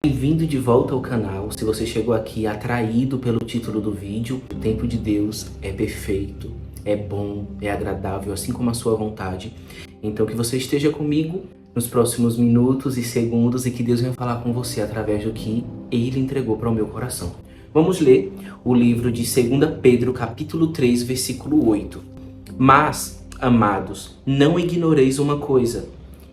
Bem-vindo de volta ao canal. Se você chegou aqui atraído pelo título do vídeo, o tempo de Deus é perfeito, é bom, é agradável, assim como a sua vontade. Então que você esteja comigo nos próximos minutos e segundos e que Deus venha falar com você através do que Ele entregou para o meu coração. Vamos ler o livro de 2 Pedro, capítulo 3, versículo 8. Mas, amados, não ignoreis uma coisa,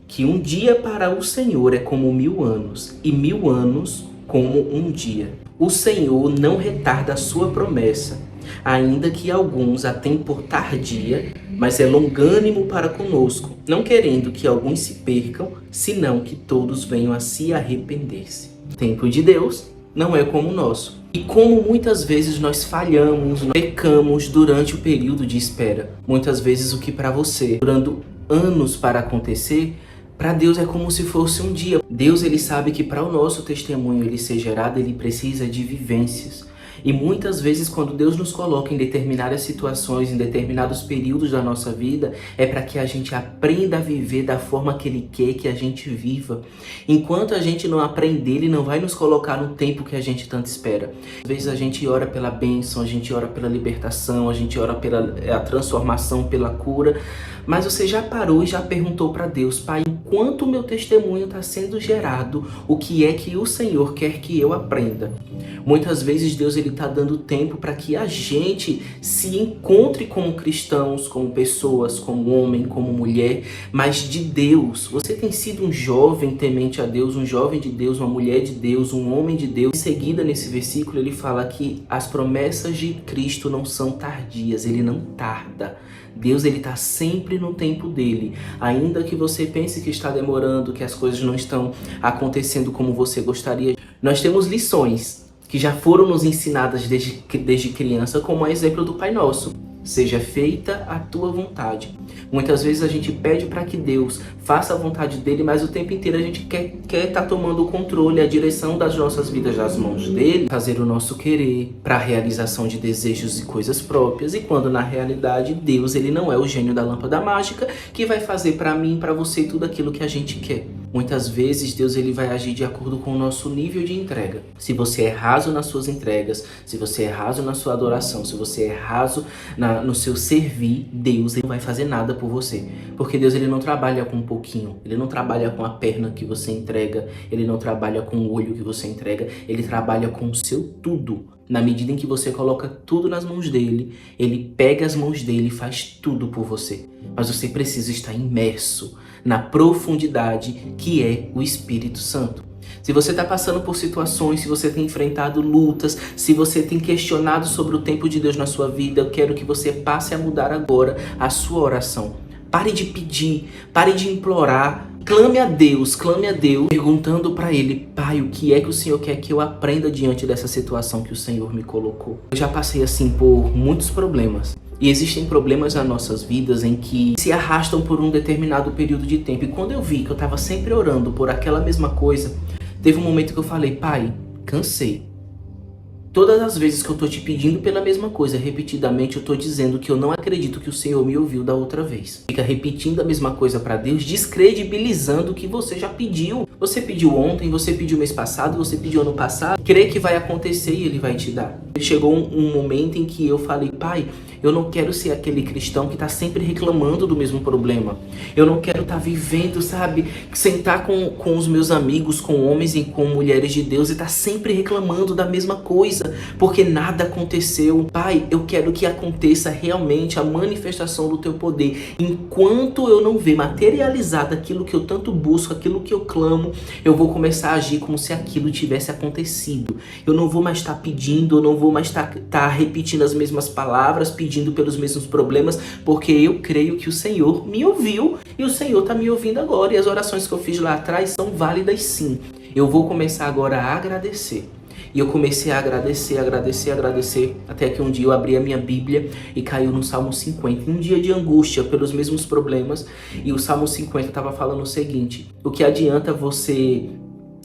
que um dia para o Senhor é como 1000 anos, e 1000 anos como um dia. O Senhor não retarda a sua promessa, ainda que alguns a tenham por tardia, mas é longânimo para conosco, não querendo que alguns se percam, senão que todos venham a se arrepender-se. O tempo de Deus não é como o nosso. E como muitas vezes nós falhamos, nós pecamos durante o período de espera. Muitas vezes o que para você, durando anos para acontecer, para Deus é como se fosse um dia. Deus, ele sabe que para o nosso testemunho ele ser gerado, ele precisa de vivências. E muitas vezes quando Deus nos coloca em determinadas situações, em determinados períodos da nossa vida, é para que a gente aprenda a viver da forma que Ele quer que a gente viva. Enquanto a gente não aprender, Ele não vai nos colocar no tempo que a gente tanto espera. Às vezes a gente ora pela bênção, a gente ora pela libertação, a gente ora pela transformação, pela cura. Mas você já parou e já perguntou para Deus: Pai, enquanto o meu testemunho está sendo gerado, o que é que o Senhor quer que eu aprenda? Muitas vezes Deus ele está dando tempo para que a gente se encontre como cristãos, como pessoas, como homem, como mulher, mas de Deus. Você tem sido um jovem temente a Deus, um jovem de Deus, uma mulher de Deus, um homem de Deus. Em seguida, nesse versículo, ele fala que as promessas de Cristo não são tardias, ele não tarda. Deus ele está sempre no tempo dele. Ainda que você pense que está demorando, que as coisas não estão acontecendo como você gostaria, nós temos lições que já foram nos ensinadas desde criança, como o exemplo do Pai Nosso. Seja feita a tua vontade. Muitas vezes a gente pede para que Deus faça a vontade dele, mas o tempo inteiro a gente quer estar tomando o controle, a direção das nossas vidas das mãos dele, fazer o nosso querer para a realização de desejos e coisas próprias, e quando na realidade Deus ele não é o gênio da lâmpada mágica que vai fazer para mim, para você tudo aquilo que a gente quer. Muitas vezes Deus ele vai agir de acordo com o nosso nível de entrega. Se você é raso nas suas entregas, se você é raso na sua adoração, se você é raso no seu servir, Deus ele não vai fazer nada por você. Porque Deus ele não trabalha com um pouquinho, ele não trabalha com a perna que você entrega, ele não trabalha com o olho que você entrega, ele trabalha com o seu tudo. Na medida em que você coloca tudo nas mãos dele, ele pega as mãos dele e faz tudo por você. Mas você precisa estar imerso na profundidade que é o Espírito Santo. Se você está passando por situações, se você tem enfrentado lutas, se você tem questionado sobre o tempo de Deus na sua vida, eu quero que você passe a mudar agora a sua oração. Pare de pedir, pare de implorar. Clame a Deus, perguntando para Ele: Pai, o que é que o Senhor quer que eu aprenda diante dessa situação que o Senhor me colocou? Eu já passei assim por muitos problemas. E existem problemas nas nossas vidas em que se arrastam por um determinado período de tempo. E quando eu vi que eu estava sempre orando por aquela mesma coisa, teve um momento que eu falei: Pai, cansei. Todas as vezes que eu tô te pedindo pela mesma coisa, repetidamente, eu tô dizendo que eu não acredito que o Senhor me ouviu da outra vez. Fica repetindo a mesma coisa para Deus, descredibilizando o que você já pediu. Você pediu ontem, você pediu mês passado, você pediu ano passado. Crê que vai acontecer e Ele vai te dar. Chegou um momento em que eu falei: Pai, eu não quero ser aquele cristão que tá sempre reclamando do mesmo problema. Eu não quero estar vivendo, sabe, sentar com os meus amigos, com homens e com mulheres de Deus e tá sempre reclamando da mesma coisa, porque nada aconteceu. Pai, eu quero que aconteça realmente a manifestação do teu poder. Enquanto eu não ver materializado aquilo que eu tanto busco, aquilo que eu clamo, eu vou começar a agir como se aquilo tivesse acontecido. Eu não vou mais estar pedindo, eu não vou mais estar repetindo as mesmas palavras, pedindo pelos mesmos problemas, porque eu creio que o Senhor me ouviu e o Senhor está me ouvindo agora. E as orações que eu fiz lá atrás são válidas sim. Eu vou começar agora a agradecer. E eu comecei a agradecer, até que um dia eu abri a minha Bíblia e caiu no Salmo 50. Um dia de angústia pelos mesmos problemas. E o Salmo 50 estava falando o seguinte: o que adianta você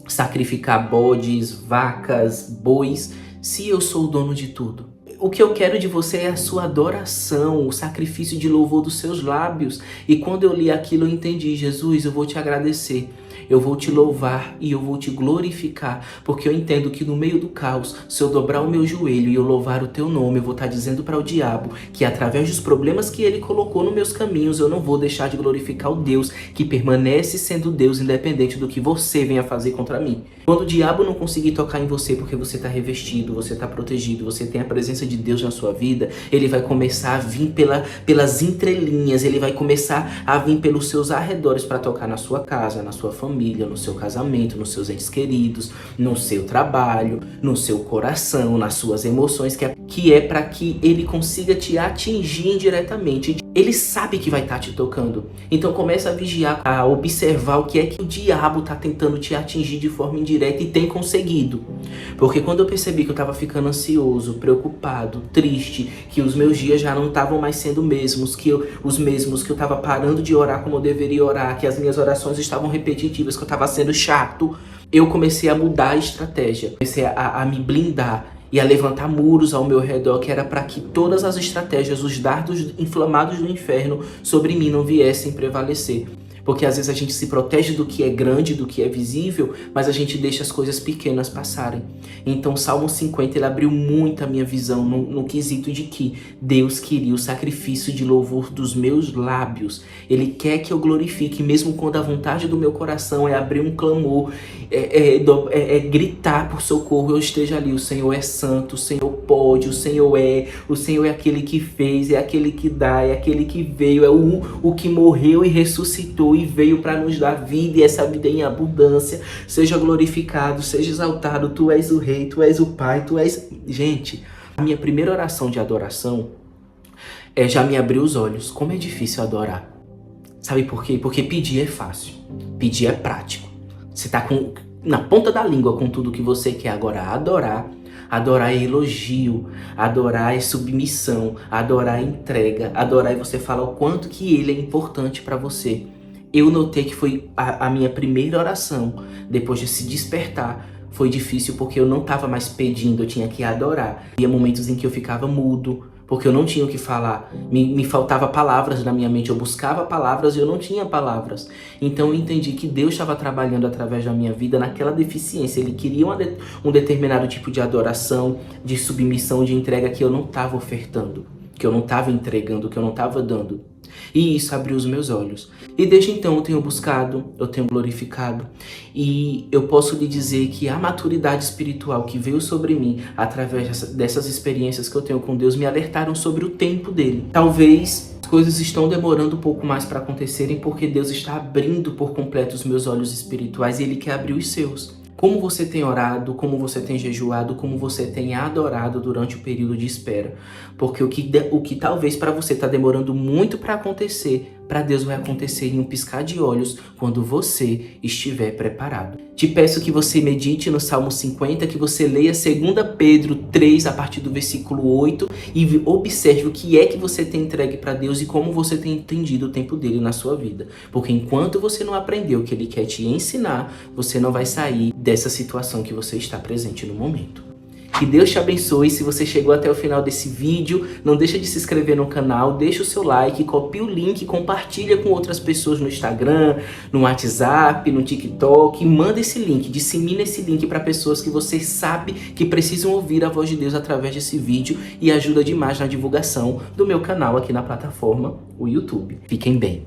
sacrificar bodes, vacas, bois, se eu sou o dono de tudo? O que eu quero de você é a sua adoração, o sacrifício de louvor dos seus lábios. E quando eu li aquilo, eu entendi: Jesus, eu vou te agradecer. eu vou te louvar e eu vou te glorificar, porque eu entendo que no meio do caos, se eu dobrar o meu joelho e eu louvar o teu nome, eu vou estar dizendo para o diabo que através dos problemas que ele colocou nos meus caminhos, eu não vou deixar de glorificar o Deus que permanece sendo Deus independente do que você venha fazer contra mim. Quando o diabo não conseguir tocar em você porque você está revestido, você está protegido, você tem a presença de Deus na sua vida, ele vai começar a vir pelas entrelinhas, ele vai começar a vir pelos seus arredores para tocar na sua casa, na sua família, no seu casamento, nos seus entes queridos, no seu trabalho, no seu coração, nas suas emoções, que é para que ele consiga te atingir indiretamente. Ele sabe que vai estar te tocando. Então começa a vigiar, a observar o que é que o diabo está tentando te atingir de forma indireta e tem conseguido. Porque quando eu percebi que eu estava ficando ansioso, preocupado, triste, que os meus dias já não estavam mais sendo os mesmos, que eu estava parando de orar como eu deveria orar, que as minhas orações estavam repetitivas, que eu estava sendo chato, eu comecei a mudar a estratégia, comecei a me blindar e a levantar muros ao meu redor, que era para que todas as estratégias, os dardos inflamados do inferno sobre mim não viessem prevalecer. Porque às vezes a gente se protege do que é grande, do que é visível, mas a gente deixa as coisas pequenas passarem. Então o Salmo 50 ele abriu muito a minha visão no quesito de que Deus queria o sacrifício de louvor dos meus lábios. Ele quer que eu glorifique, mesmo quando a vontade do meu coração é abrir um clamor, gritar por socorro, eu esteja ali. O Senhor é santo, o Senhor pode, o Senhor é aquele que fez, é aquele que dá, é aquele que veio, é o que morreu e ressuscitou e veio para nos dar vida, e essa vida em abundância. Seja glorificado, seja exaltado, tu és o rei, tu és o pai, tu és... Gente, a minha primeira oração de adoração já me abriu os olhos. Como é difícil adorar. Sabe por quê? Porque pedir é fácil, pedir é prático. Você tá na ponta da língua com tudo que você quer. Agora adorar é elogio, adorar é submissão, adorar é entrega, adorar é você falar o quanto que ele é importante para você. Eu notei que foi a minha primeira oração, depois de se despertar, foi difícil porque eu não estava mais pedindo, eu tinha que adorar. Havia momentos em que eu ficava mudo, porque eu não tinha o que falar, me faltava palavras na minha mente, eu buscava palavras e eu não tinha palavras. Então eu entendi que Deus estava trabalhando através da minha vida naquela deficiência. Ele queria um determinado tipo de adoração, de submissão, de entrega que eu não estava ofertando, que eu não estava entregando, que eu não estava dando. E isso abriu os meus olhos. E desde então eu tenho buscado, eu tenho glorificado. E eu posso lhe dizer que a maturidade espiritual que veio sobre mim através dessas experiências que eu tenho com Deus me alertaram sobre o tempo dele. Talvez as coisas estão demorando um pouco mais para acontecerem porque Deus está abrindo por completo os meus olhos espirituais e Ele quer abrir os seus. Como você tem orado, como você tem jejuado, como você tem adorado durante o período de espera. Porque o que talvez para você está demorando muito para acontecer, para Deus vai acontecer em um piscar de olhos quando você estiver preparado. Te peço que você medite no Salmo 50, que você leia 2 Pedro 3, a partir do versículo 8, e observe o que é que você tem entregue para Deus e como você tem entendido o tempo dele na sua vida. Porque enquanto você não aprendeu o que ele quer te ensinar, você não vai sair dessa situação que você está presente no momento. Que Deus te abençoe. Se você chegou até o final desse vídeo, não deixa de se inscrever no canal, deixa o seu like, copia o link, compartilha com outras pessoas no Instagram, no WhatsApp, no TikTok, manda esse link, dissemina esse link para pessoas que você sabe que precisam ouvir a voz de Deus através desse vídeo e ajuda demais na divulgação do meu canal aqui na plataforma, o YouTube. Fiquem bem.